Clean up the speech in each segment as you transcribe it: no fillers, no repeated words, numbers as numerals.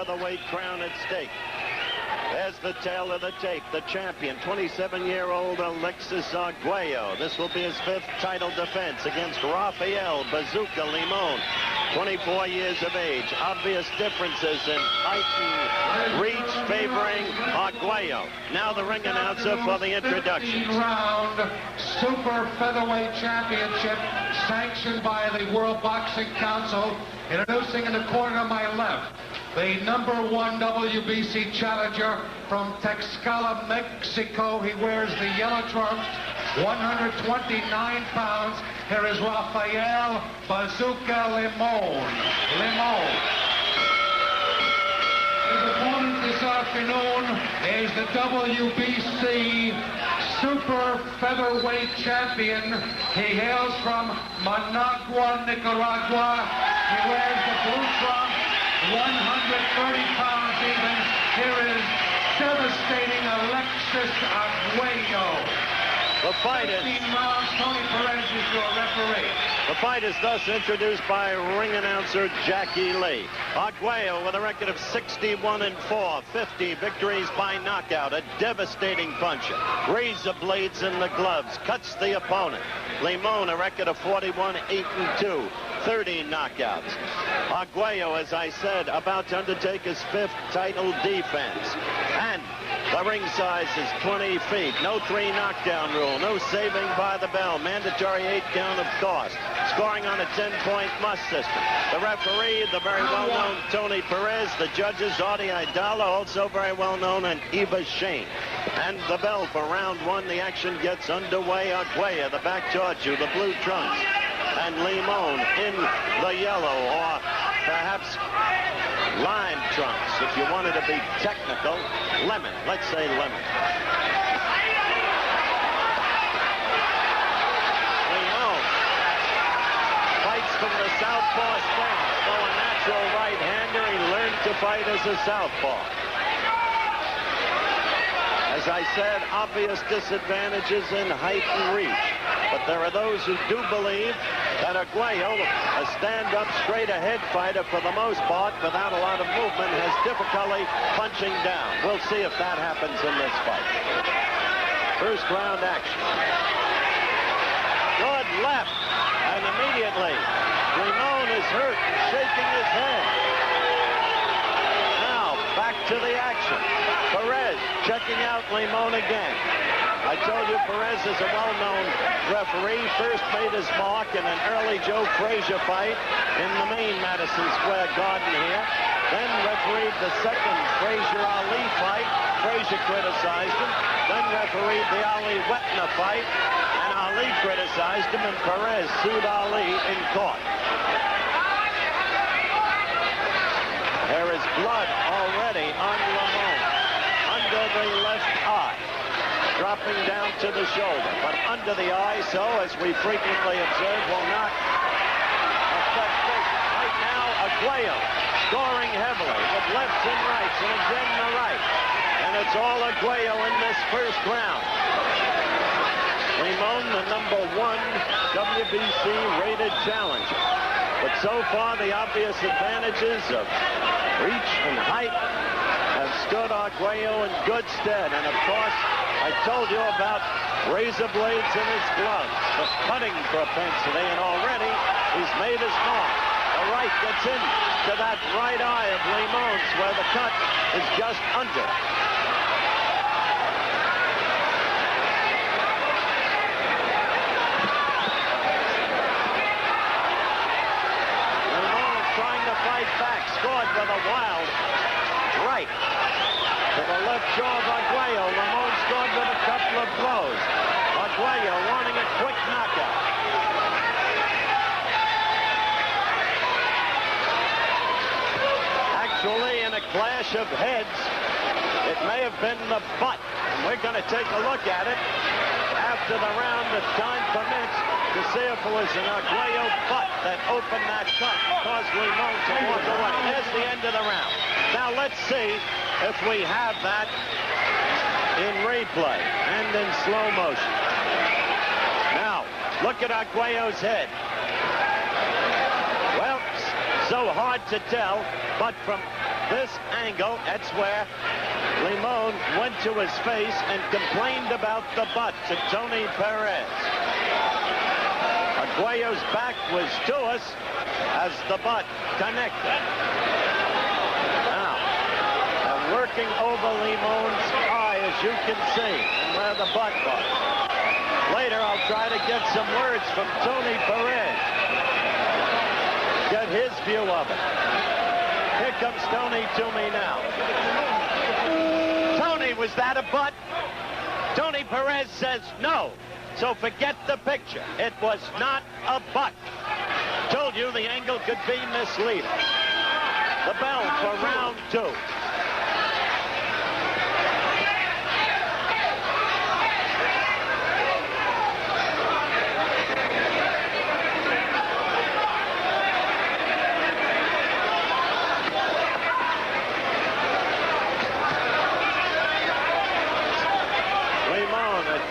featherweight crown at stake. There's the tail of the tape. The champion, 27-year-old Alexis Arguello. This will be his 5th title defense against Rafael Bazooka Limon, 24 years of age. Obvious differences in height and reach favoring Arguello. Now the ring announcer for the introductions. Round Super Featherweight Championship sanctioned by the World Boxing Council. Introducing in the corner to my left, the #1 WBC challenger from Texcala, Mexico. He wears the yellow trunks, 129 pounds. Here is Rafael Bazooka Limon. His opponent this afternoon is the WBC Super Featherweight Champion. He hails from Managua, Nicaragua. He wears the blue trunks, 130 pounds even. Here is devastating Alexis Arguello. The fight is 15 rounds. Tony Perez is your referee. The fight is thus introduced by ring announcer Jackie Lee. Arguello with a record of 61-4, 50 victories by knockout, a devastating puncher. Razor blades in the gloves, cuts the opponent. Limon, a record of 41-8-2. 30 knockouts. Arguello, as I said, about to undertake his 5th title defense. And the ring size is 20 feet. No 3 knockdown rule. No saving by the bell. Mandatory 8 count, of course. Scoring on a 10-point must system. The referee, the very well-known Tony Perez. The judges, Audie Idala, also very well-known, and Eva Shane. And the bell for round 1. The action gets underway. Arguello, the back towards you, the blue trunks. And Limon in the yellow, or perhaps lime trunks, if you wanted to be technical. Lemon, let's say lemon. Limon fights from the southpaw stance. Though a natural right-hander, he learned to fight as a southpaw. As I said, obvious disadvantages in height and reach. But there are those who do believe that Arguello, a stand-up, straight-ahead fighter for the most part, without a lot of movement, has difficulty punching down. We'll see if that happens in this fight. First round action. Good left. And immediately, Limon is hurt and shaking his head. Now, back to the action. Perez checking out Limon again. I told you Perez is a well-known referee. First made his mark in an early Joe Frazier fight in the main Madison Square Garden here. Then refereed the second Frazier-Ali fight. Frazier criticized him. Then refereed the Ali-Wetner fight. And Ali criticized him, and Perez sued Ali in court. There is blood already on Limon, under the left eye. Dropping down to the shoulder, but under the eye, so as we frequently observe, will not affect this. Right now, Arguello scoring heavily with lefts and rights, and again the right. And it's all Arguello in this first round. Limon, the #1 WBC rated challenger. But so far, the obvious advantages of reach and height have stood Arguello in good stead. And of course, I told you about razor blades in his gloves, the cutting propensity, and already he's made his mark. The right gets in to that right eye of Limon's, where the cut is just under. Limon trying to fight back, scored with a wild right to the left jaw of Arguello. Limon scored with a couple of blows. Arguello wanting a quick knockout. Actually, in a clash of heads, it may have been the butt. We're going to take a look at it after the round, if time permits, to see if it was an Arguello butt that opened that cut, caused Limon to walk away. There's the end of the round. Now let's see if we have that in replay and in slow motion. Now, look at Arguello's head. Well, so hard to tell, but from this angle. That's where Limon went to his face and complained about the butt to Tony Perez. Arguello's back was to us as the butt connected. Now, I'm working over Limon's eye, as you can see, where the butt was. Later, I'll try to get some words from Tony Perez. Get his view of it. Here comes Tony to me now. Tony, was that a butt? Tony Perez says no. So forget the picture. It was not a butt. Told you the angle could be misleading. The bell for round 2.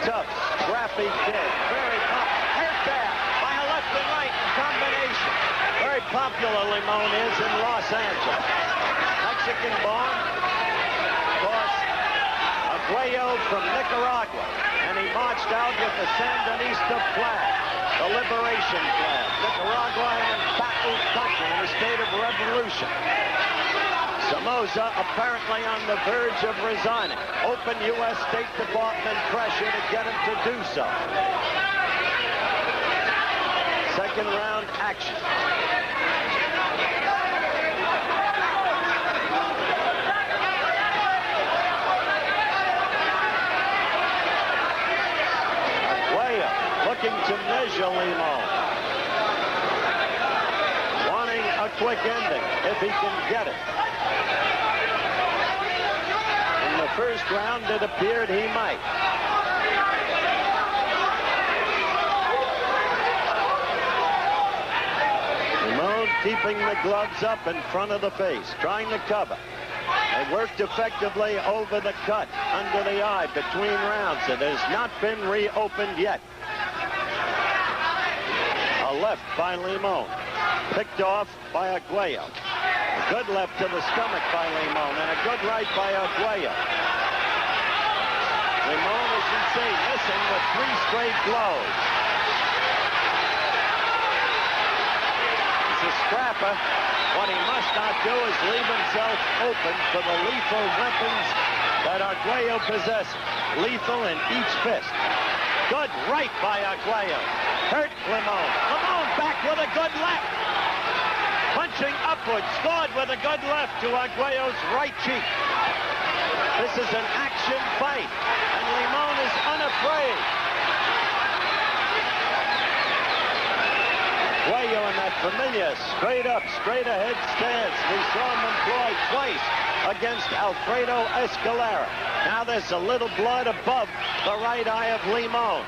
Tough, scrappy kid. Very popular. Hurt there by a left and right combination. Very popular Limon is in Los Angeles. Mexican born. Of course, Arguello from Nicaragua. And he marched out with the Sandinista flag, the liberation flag. Nicaragua and Flaco country in a state of revolution. Somoza apparently on the verge of resigning. Open U.S. State Department pressure to get him to do so. Second round action. Arguello looking to measure Limon. Wanting a quick ending if he can get it. First round, it appeared he might. Limon keeping the gloves up in front of the face, trying to cover. They worked effectively over the cut under the eye between rounds. It has not been reopened yet. A left by Limon, picked off by Arguello. A good left to the stomach by Limon, and a good right by Arguello. Limon, as you see, missing with 3 straight blows. He's a scrapper. What he must not do is leave himself open for the lethal weapons that Arguello possesses. Lethal in each fist. Good right by Arguello. Hurt Limon. Limon back with a good left. Punching upward, scored with a good left to Arguello's right cheek. This is an action fight, and Limon is unafraid. Arguello in that familiar straight up, straight ahead stance we saw him employ twice against Alfredo Escalera. Now there's a little blood above the right eye of Limon.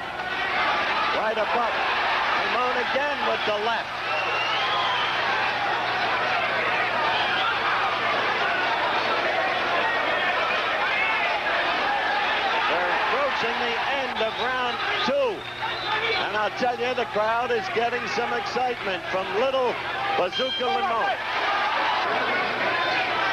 Right above. Limon again with the left. In the end of round 2. And I'll tell you, the crowd is getting some excitement from little Bazooka Limon.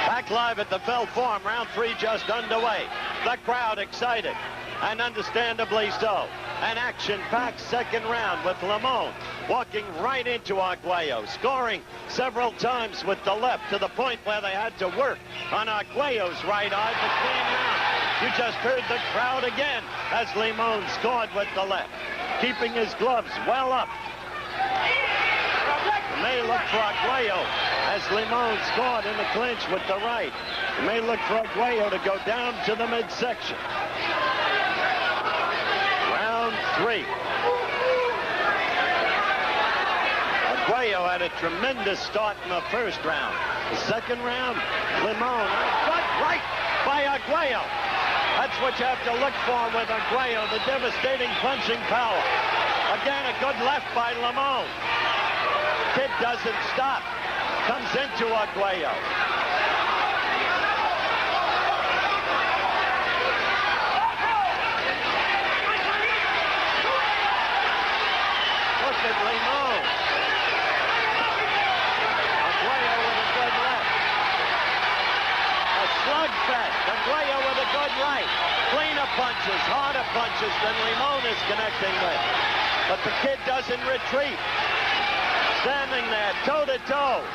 Back live at the Fell Forum, round 3 just underway. The crowd excited, and understandably so. An action-packed second round with Limon walking right into Arguello, scoring several times with the left to the point where they had to work on Arguello's right eye between rounds. You just heard the crowd again as Limon scored with the left, keeping his gloves well up. You may look for Arguello as Limon scored in the clinch with the right. You may look for Arguello to go down to the midsection. Round 3. Arguello had a tremendous start in the first round. The second round, Limon, got right by Arguello. That's what you have to look for with Arguello, the devastating punching power. Again, a good left by Limon. Kid doesn't stop. Comes into Arguello. Look at Limon. Arguello with a good left. A slugfest. Arguello with a good right. Cleaner punches, harder punches than Limon is connecting with. But the kid doesn't retreat. Standing there, toe-to-toe. A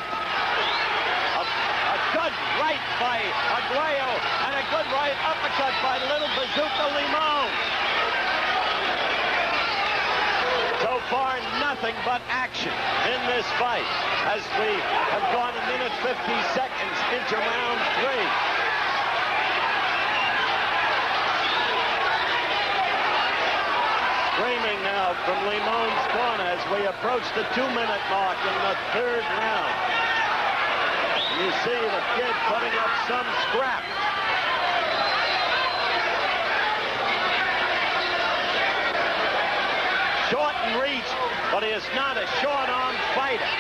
good right by Arguello and a good right uppercut by Little Bazooka Limon. So far, nothing but action in this fight as we have gone 1 minute 50 seconds into round 3. Screaming now from Limon's corner as we approach the 2-minute mark in the 3rd round. You see the kid putting up some scrap. Short in reach, but he is not a short-arm fighter.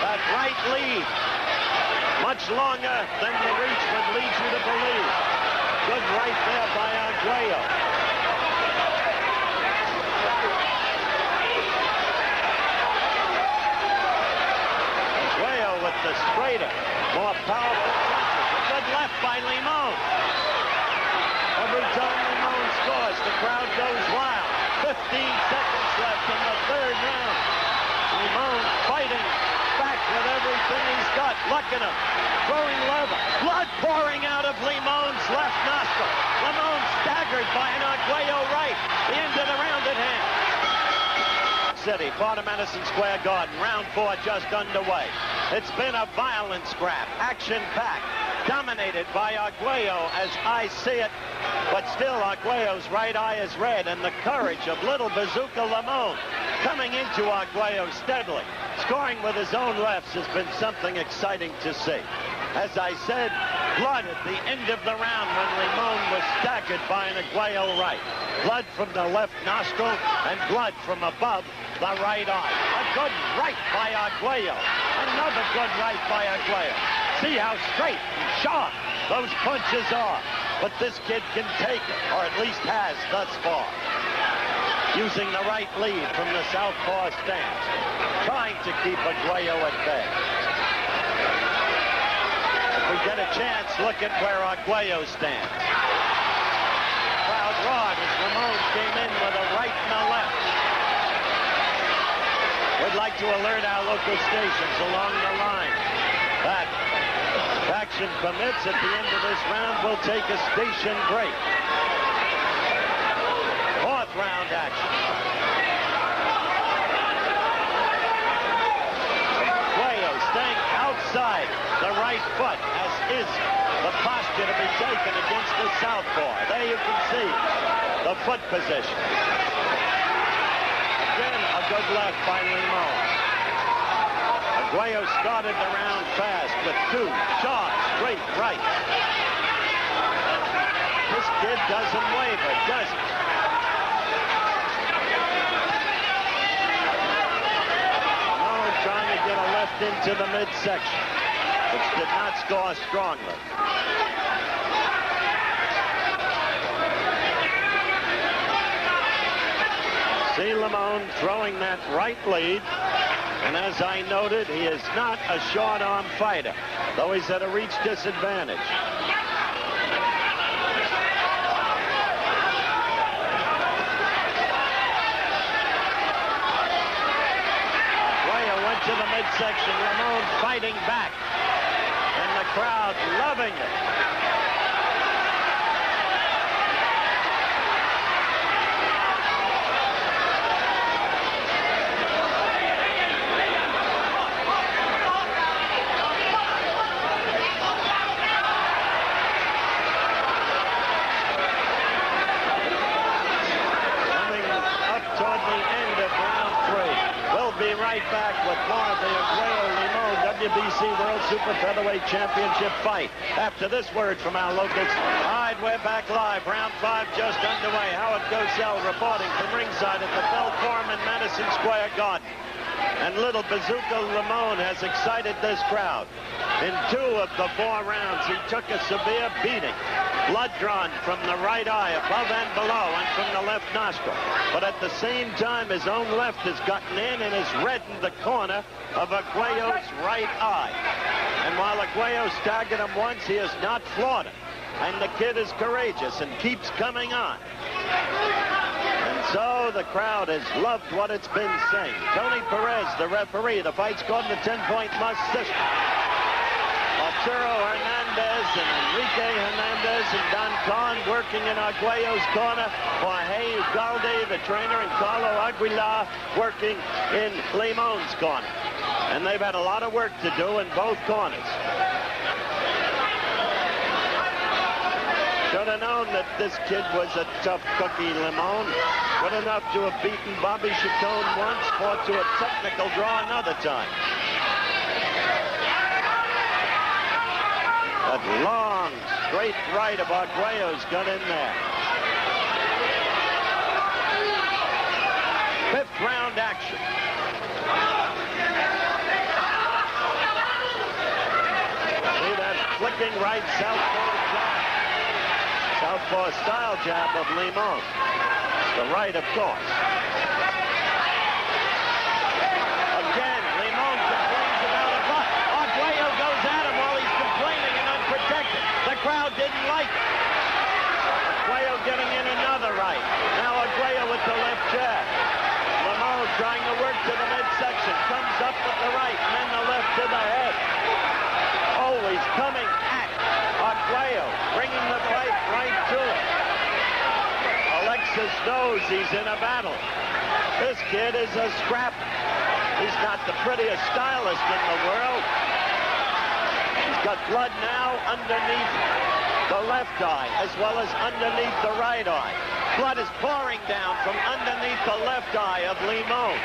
That right lead, much longer than the reach would lead you to believe. Good right there by Arguello. Arguello with the straighter, more powerful punches. A good left by Limon. Every time Limon scores, the crowd goes wild. 15 seconds left in the 3rd round. Limon fighting back with everything he's got. Lucking him, throwing leather. Blood pouring out of Limon's left nostril. Limon staggered by an Arguello right. The end of the round at hand. City, part of Madison Square Garden. Round 4 just underway. It's been a violent scrap, action-packed, dominated by Arguello as I see it. But still, Arguello's right eye is red, and the courage of Little Bazooka Limon coming into Arguello steadily, scoring with his own lefts has been something exciting to see. As I said, blood at the end of the round when Limon was staggered by an Arguello right. Blood from the left nostril and blood from above the right eye. A good right by Arguello. Another good right by Arguello. See how straight and sharp those punches are. But this kid can take it, or at least has thus far. Using the right lead from the southpaw stance. Trying to keep Arguello at bay. If we get a chance, look at where Arguello stands. Crowd roared as Limon came in with a right and a left. We'd like to alert our local stations along the line that if action permits, at the end of this round, we'll take a station break. 4th round action. Arguello staying outside the right foot, as is the posture to be taken against the southpaw. There you can see the foot position. Again, a good left by Limon. Arguello started the round fast with 2 sharp, straight rights. This kid doesn't waver, does he? Limon trying to get a left into the midsection, which did not score strongly. See Limon throwing that right lead. And as I noted, he is not a short-arm fighter, though he's at a reach disadvantage. Arguello went to the midsection. Limon fighting back. And the crowd loving it. Right back with more of the Arguello-Limon WBC World Super Featherweight Championship fight. After this word from our locals. All right, we're back live. Round 5 just underway. Howard Cosell reporting from ringside at the Bell Forum in Madison Square Garden. And Little Bazooka Limon has excited this crowd. In 2 of the 4 rounds, he took a severe beating. Blood drawn from the right eye above and below and from the left nostril. But at the same time, his own left has gotten in and has reddened the corner of Arguello's right eye. And while Arguello staggered him once, he has not flawed him. And the kid is courageous and keeps coming on. And so the crowd has loved what it's been saying. Tony Perez, the referee. The fight's called in the 10-point must system. Arturo Hernandez and Enrique Hernandez and Don Kahn working in Arguello's corner. Jorge Ugalde, the trainer, and Carlo Aguilar working in Limon's corner. And they've had a lot of work to do in both corners. Should have known that this kid was a tough cookie, Limon. Good enough to have beaten Bobby Chacon once, fought to a technical draw another time. That long, straight right of Arguello's got in there. 5th round action. See that flicking right southpaw jab. Southpaw style jab of Limon. The right, of course. Again, Limon complains about a butt. Arguello goes at him while he's complaining and unprotected. The crowd didn't like it. Arguello getting in another right. Now Arguello with the left jab. Limon trying to work to the midsection. Comes up with the right and then the left to the head. Always coming at Arguello, bringing the fight right to him. Alexis knows he's in a battle. This kid is a scrapper. He's not the prettiest stylist in the world. He's got blood now underneath the left eye as well as underneath the right eye. Blood is pouring down from underneath the left eye of Limon.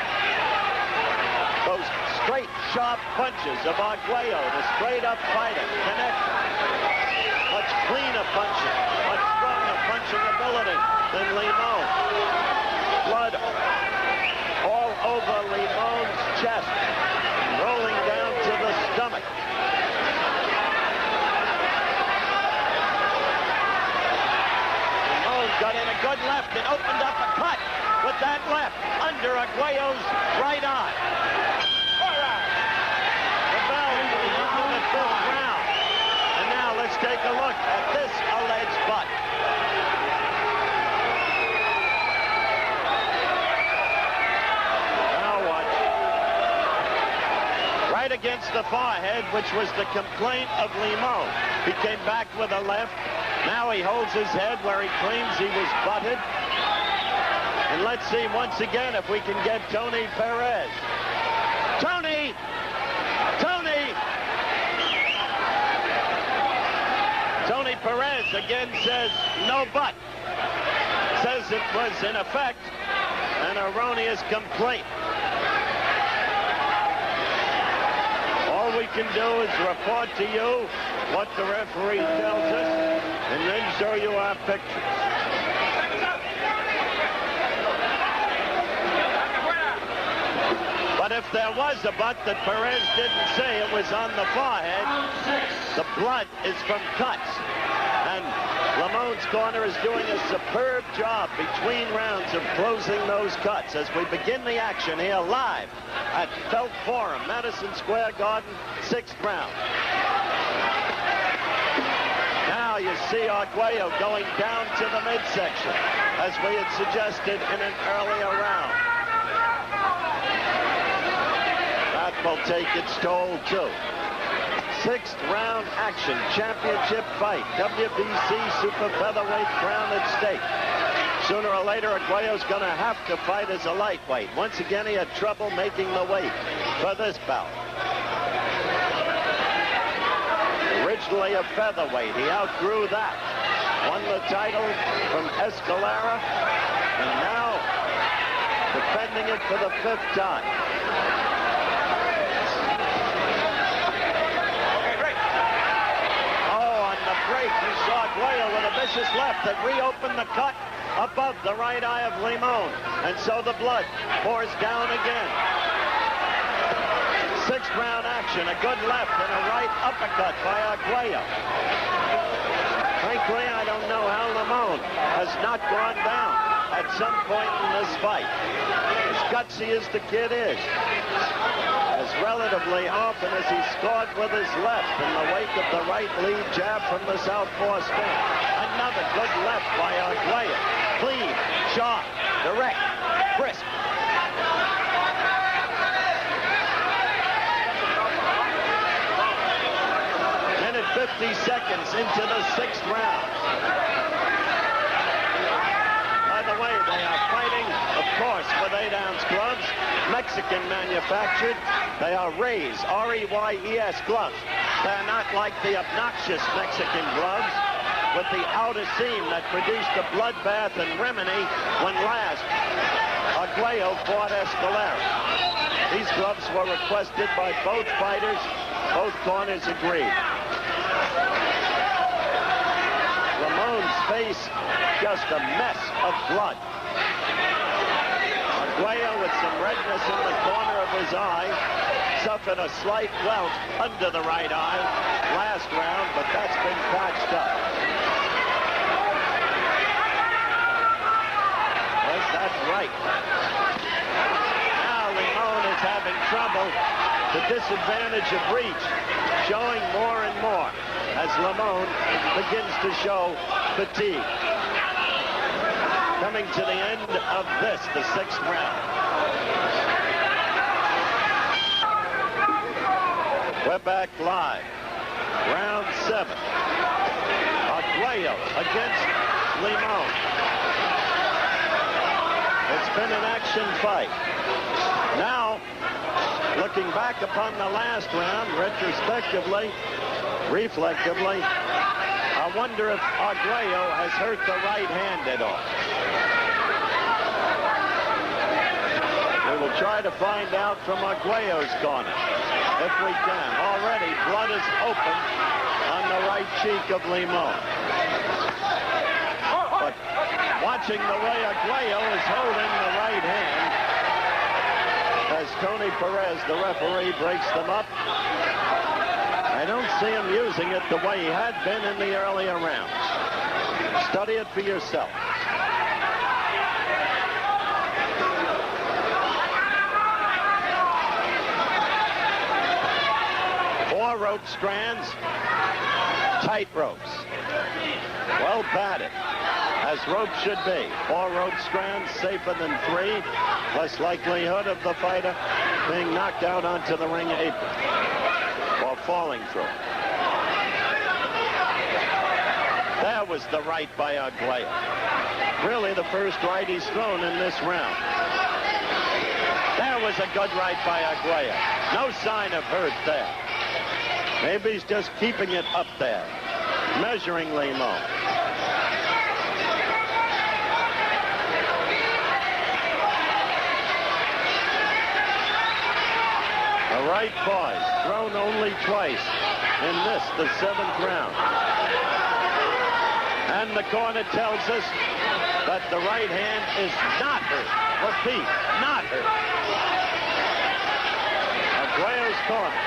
Those straight, sharp punches of Arguello, the straight-up fighter, connected. Much cleaner punching, much stronger punching ability than Limon. Blood all over Limon's chest, rolling down to the stomach. Limon got in a good left and opened up a cut with that left under Arguello's right eye. The bell into the 5th round. And now let's take a look at this alleged butt. Now watch. Right against the forehead, which was the complaint of Limon. He came back with a left. Now he holds his head where he claims he was butted. And let's see once again if we can get Tony Perez. Tony! Tony! Tony Perez again says no butt. Says it was in effect an erroneous complaint. All we can do is report to you what the referee tells us and then show you our pictures. But if there was a butt that Perez didn't say, it was on the forehead. The blood is from cuts. And Limon's corner is doing a superb job between rounds of closing those cuts as we begin the action here live at Felt Forum, Madison Square Garden, 6th round. Now you see Arguello going down to the midsection, as we had suggested in an earlier round. That will take its toll, too. 6th round action, championship fight, WBC super featherweight crown at stake. Sooner or later, Arguello's going to have to fight as a lightweight. Once again, he had trouble making the weight for this bout. Originally a featherweight, he outgrew that. Won the title from Escalera, and now defending it for the 5th time. Break. You saw Arguello with a vicious left that reopened the cut above the right eye of Limon. And so the blood pours down again. 6th round action. A good left and a right uppercut by Arguello. Frankly, I don't know how Limon has not gone down. at some point in this fight. As gutsy as the kid is, as relatively often as he scored with his left in the wake of the right lead jab from the southpaw spin. Another good left by Arguello. Clean, sharp, direct, crisp. Minute 50 seconds into the 6th round. By the way, they are fighting, of course, with 8-ounce gloves, Mexican manufactured. They are Reyes, R-E-Y-E-S gloves. They're not like the obnoxious Mexican gloves with the outer seam that produced a bloodbath in Rimini when last Arguello fought Escalera. These gloves were requested by both fighters. Both corners agreed. Limon's face, just a mess of blood. Arguello, with some redness in the corner of his eye, suffered a slight welt under the right eye last round, but that's been patched up. Was that right? Now Limon is having trouble. The disadvantage of reach showing more and more as Limon begins to show fatigue. Coming to the end of this, the 6th round. We're back live. Round 7. Arguello against Limon. It's been an action fight. Now, looking back upon the last round, retrospectively, reflectively, I wonder if Arguello has hurt the right hand at all. We will try to find out from Arguello's corner, if we can. Already, blood is open on the right cheek of Limon. But watching the way Arguello is holding the right hand, as Tony Perez, the referee, breaks them up, I don't see him using it the way he had been in the earlier rounds. Study it for yourself. Four rope strands, tight ropes. Well padded, as rope should be. 4 rope strands, safer than 3. Less likelihood of the fighter being knocked out onto the ring apron or falling through. That was the right by Arguello. Really the first right he's thrown in this round. That was a good right by Arguello. No sign of hurt there. Maybe he's just keeping it up there, measuring Limon. The right poise, thrown only twice in this, the 7th round. And the corner tells us that the right hand is not hurt. Repeat, not hurt. Arguello's corner.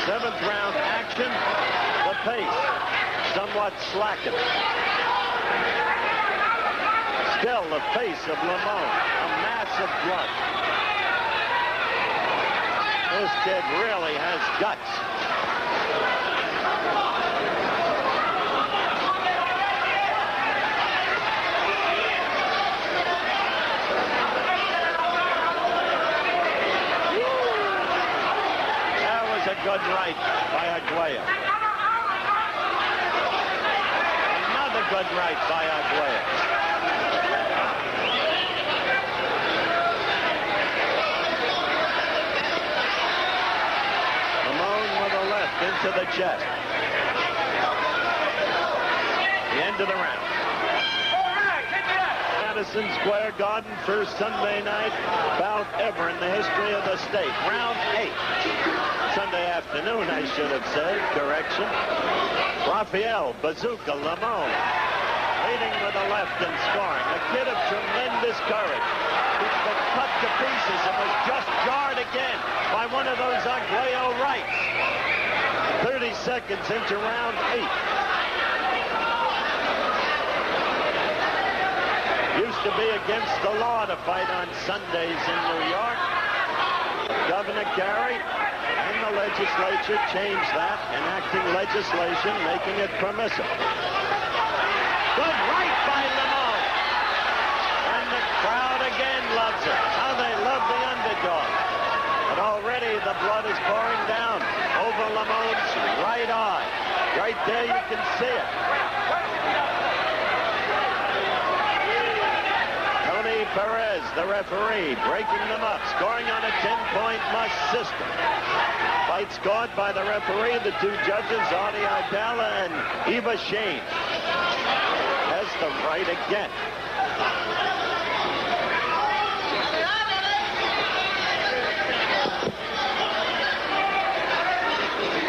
7th round action, the pace somewhat slackened. Still the face of Limon, a mass of blood. This kid really has guts. That was a good right by Arguello. Another good right by Arguello. Into the chest. The end of the round. Madison Square Garden, first Sunday night bout ever in the history of the state. Round 8. Sunday afternoon, I should have said. Correction. Rafael, Bazooka, Limon, leading with a left and scoring. A kid of tremendous courage. He's been cut to pieces and was just jarred again by one of those Arguello rights. 30 seconds into round 8. to be against the law to fight on Sundays in New York. Governor Carey and the legislature changed that, enacting legislation making it permissible. Good right by Limon. And the crowd again loves it. How they love the underdog. But already the blood is pouring down over Limon's right eye. Right there you can see it. Perez, the referee, breaking them up, scoring on a 10-point must system. Fight scored by the referee, the two judges, Artie Idala and Eva Shane. Has the right again.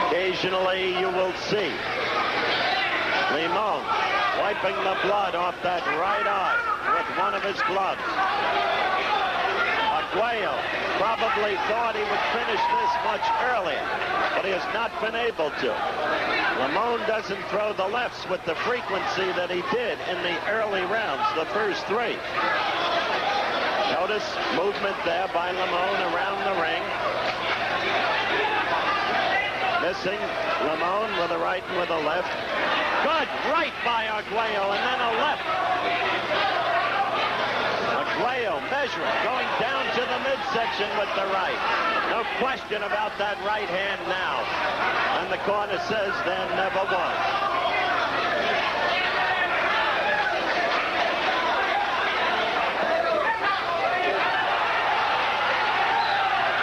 Occasionally you will see Limon wiping the blood off that right eye with one of his gloves. Arguello probably thought he would finish this much earlier, but he has not been able to. Limon doesn't throw the lefts with the frequency that he did in the early rounds, the first three. Notice movement there by Limon around the ring. Missing Limon with a right and with a left. Good right by Arguello, and then a left. Arguello measuring, going down to the midsection with the right. No question about that right hand now. And the corner says there never was.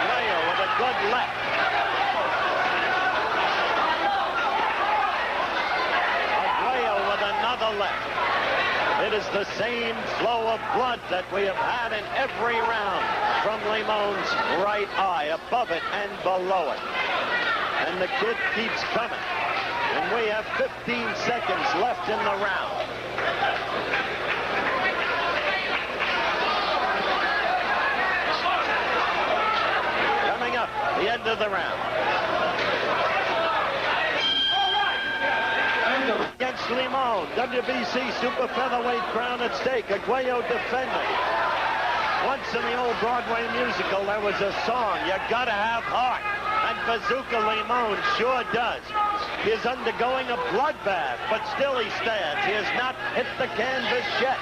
Arguello with a good left. Another left. It is the same flow of blood that we have had in every round from Limon's right eye, above it and below it. And the kid keeps coming. And we have 15 seconds left in the round. Coming up, the end of the round. Against Limon, WBC super featherweight crown at stake. Arguello defending. Once in the old Broadway musical, there was a song, "You Gotta Have Heart," and Bazooka Limon sure does. He is undergoing a bloodbath, but still he stands. He has not hit the canvas yet.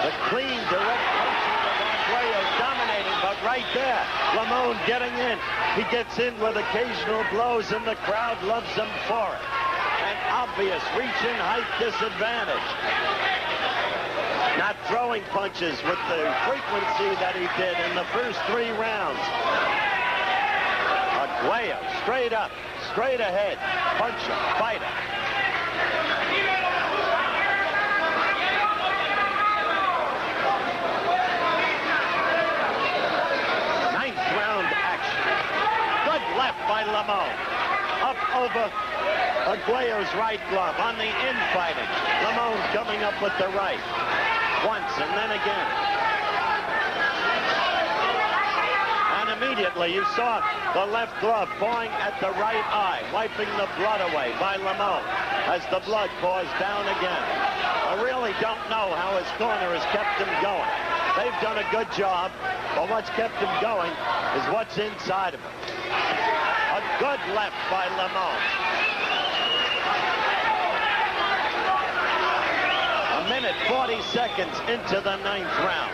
The clean, direct punching of Arguello dominating, but right there, Limon getting in. He gets in with occasional blows, and the crowd loves him for it. An obvious reach and height disadvantage. Not throwing punches with the frequency that he did in the first three rounds. Arguello straight up, straight ahead, puncher, fighter. Ninth round action. Good left by Limon. Up over Arguello's right glove on the infighting. Limon coming up with the right. Once and then again. And immediately you saw the left glove pawing at the right eye, wiping the blood away by Limon as the blood pours down again. I really don't know how his corner has kept him going. They've done a good job, but what's kept him going is what's inside of him. A good left by Limon. A minute, 40 seconds into the ninth round.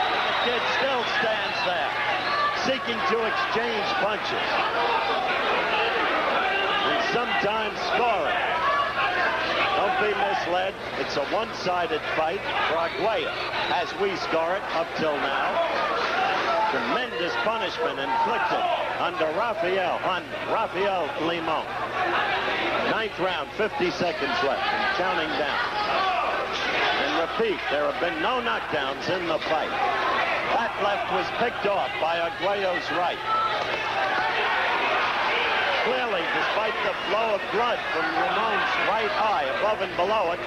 And the kid still stands there, seeking to exchange punches. And sometimes scoring. Don't be misled. It's a one-sided fight for Arguello as we score it up till now. Tremendous punishment inflicted under Rafael Limon. Ninth round, 50 seconds left and counting down. And repeat, there have been no knockdowns in the fight. That left was picked off by Arguello's right. Clearly, despite the flow of blood from Limon's right eye above and below it,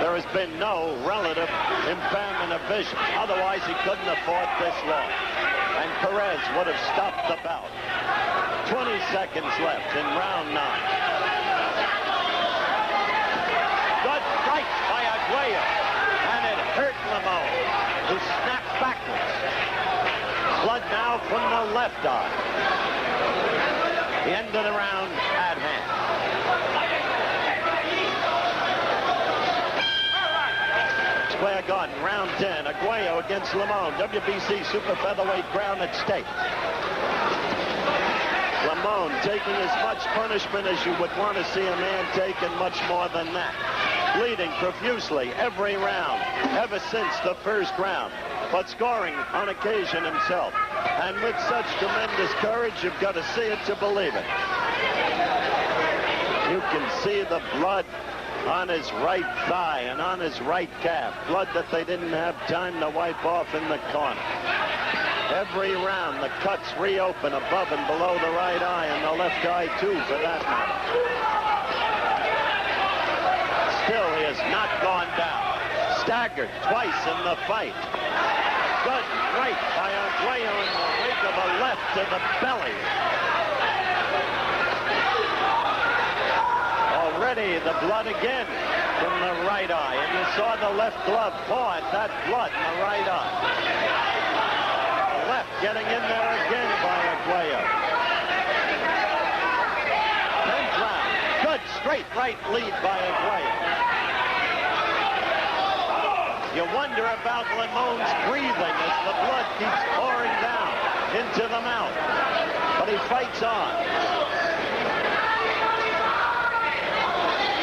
there has been no relative impairment of vision. Otherwise, he couldn't afford this loss. And Perez would have stopped the bout. 20 seconds left in round 9. Good right by Arguello, and it hurt Limon, who snapped backwards. Blood now from the left eye. The end of the round at hand. Square Garden, round 10. Arguello against Limon. WBC super featherweight crown at stake. Limon taking as much punishment as you would want to see a man take, and much more than that. Bleeding profusely every round, ever since the first round, but scoring on occasion himself. And with such tremendous courage, you've got to see it to believe it. You can see the blood on his right thigh and on his right calf. Blood that they didn't have time to wipe off in the corner. Every round, the cuts reopen above and below the right eye, and the left eye, too, for that matter. Still, he has not gone down. Staggered twice in the fight. Good right by Arguello in the wake of a left to the belly. Already the blood again from the right eye, and you saw the left glove paw at that blood in the right eye. Left getting in there again by Arguello. 10th round. Good straight right lead by Arguello. You wonder about Limon's breathing as the blood keeps pouring down into the mouth. But he fights on.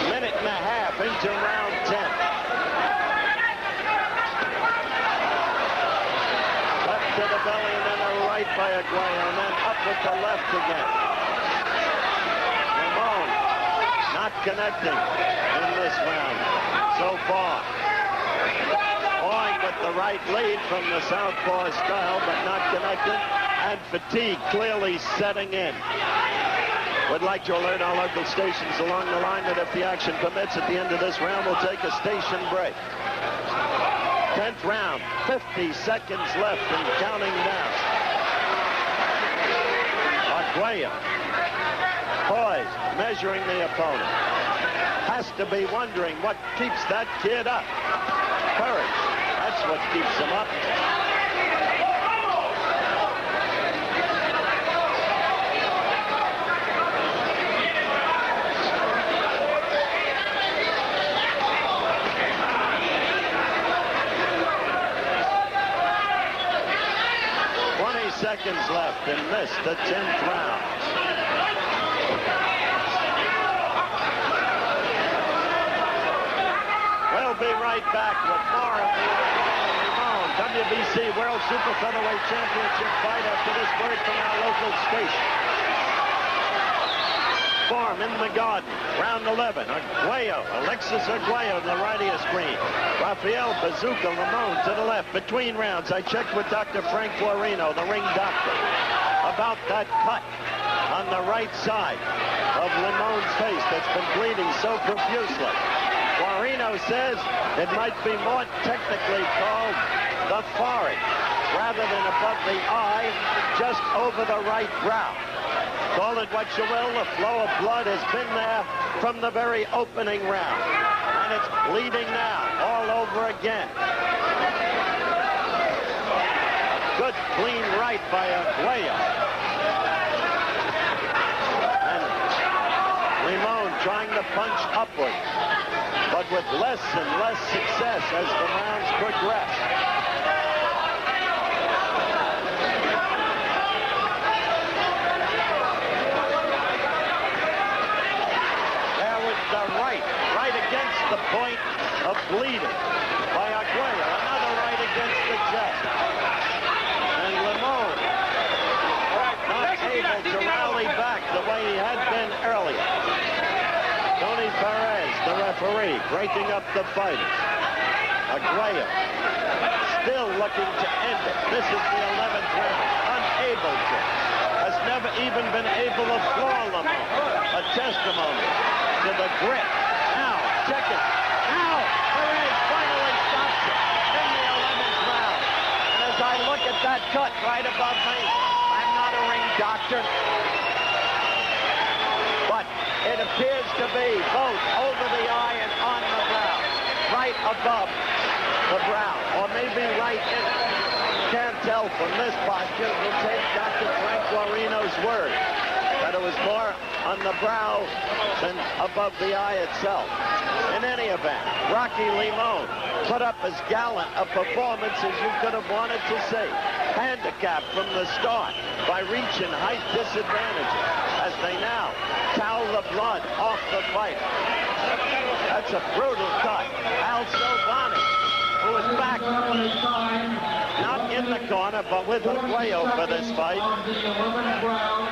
Minute and a half into round 10. To the belly, and then a right by Arguello, and then up with the left again. Limon not connecting in this round so far. Pawing with the right lead from the southpaw style, but not connecting, and fatigue clearly setting in. Would like to alert our local stations along the line that if the action permits at the end of this round, we'll take a station break. 10th round, 50 seconds left and counting down. Arguello, poised, measuring the opponent. Has to be wondering what keeps that kid up. Courage, that's what keeps him up. 20 seconds left and missed the 10th round. We'll be right back with more of the Limon WBC World Super Featherweight Championship fight after this word from our local station. Form in the Garden, round 11. Arguello, Alexis Arguello, the right of screen. Rafael Bazooka Limon to the left. Between rounds, I checked with Dr. Frank Guarino, the ring doctor, about that cut on the right side of Limon's face that's been bleeding so profusely. Guarino says it might be more technically called the forehead, rather than above the eye, just over the right brow. Call it what you will, the flow of blood has been there from the very opening round. And it's bleeding now, all over again. Good clean right by Arguello. And Limon trying to punch upward, but with less and less success as the rounds progress. Right against the point of bleeding by Arguello. Another right against the chest. And Limon not able to rally back the way he had been earlier. Tony Perez, the referee, breaking up the fighters. Arguello still looking to end it. This is the 11th round. Unable to. Has never even been able to floor Limon. A testimony to the grit. Now, check it. Now, Perez finally stops it in the 11th round. And as I look at that cut right above me, I'm not a ring doctor, It appears to be both over the eye and on the brow. Right above the brow, or maybe right in it. Can't tell from this posture. We'll take Dr. Frank Guarino's word that it was more on the brow than above the eye itself. In any event, Rocky Limon put up as gallant a performance as you could have wanted to see. Handicapped from the start by reach and height disadvantages as they now towel the blood off the fight. That's a brutal cut. Al Silvani, who is back, not in the corner, but with Arguello for this fight. On the 11th round,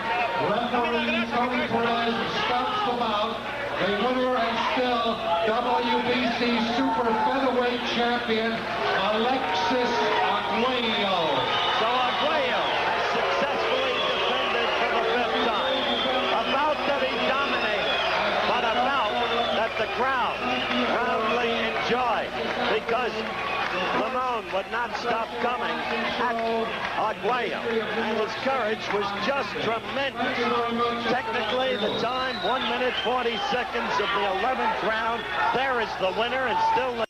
referee Tony Perez stops the bout. The winner and still WBC super featherweight champion, Alexis Arguello. So Arguello has successfully defended for the 5th time. A bout that he dominated, but a bout that the crowd roundly enjoyed because Limon would not stop coming at Arguello, and his courage was just tremendous. Technically, the time, 1 minute 40 seconds of the 11th round. There is the winner, and still